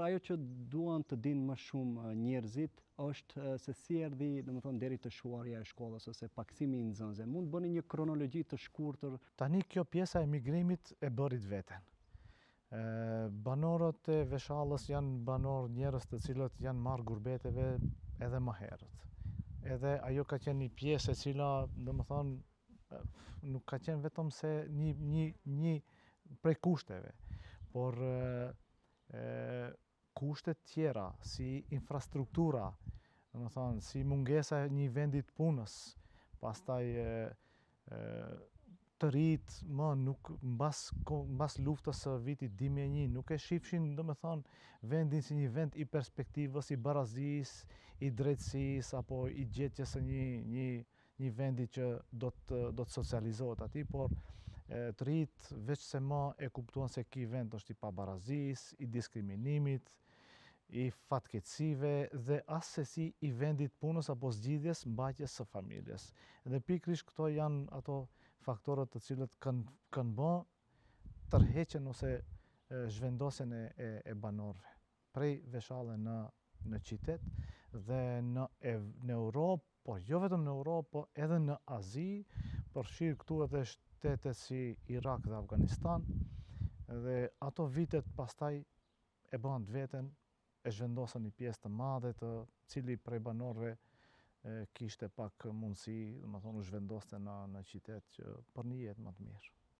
ajo që duan të dinë më shumë njerëzit është se si erdhi, domethënë deri te shuarja e shkollës ose paksimi i nxënësve. Mund bëni një kronologji të shkurtër. Tani kjo pjesa e migrimit e bërit veten. Banorët e Veshallës janë njerëz të cilët janë marrë gurbeteve edhe më herët. Edhe ajo ka qenë një pjesë e cila, domethënë, nuk ka qenë vetëm se një prej kushteve, por kushtet tjera, si infrastruktura, domethënë, si mungesa e një vendi të punës, pastaj të rit më nuk mbas luftës së vitit 2001 nuk e shifshin domethënë vendin si një vend i perspektivës, i barazisë, i drejtësisë apo i gjetjes së një vendi që do të socializohet aty, por të rit veç se më e kuptuan se ky vend është i pabarazisë, i diskriminimit, i fatkeqësive dhe asesi i vendit punës apo zgjidhjes mbajtjes së familjes. Dhe pikërisht këto janë ato faktorët të cilët kanë bë tërheqjen ose zhvendosjen e banorëve prej Veshallë në qytet dhe në Europë, por jo vetëm në Europë, po edhe në Azi, përfshirë këtu edhe shtete si Irak dhe Afganistan, dhe ato vitet pastaj e bën të veten, e zhvendosën një pjesë të madhe të cili prej banorëve kishte pak mundësi, domethënë u zhvendoste në qytet që për një jetë më të mirë.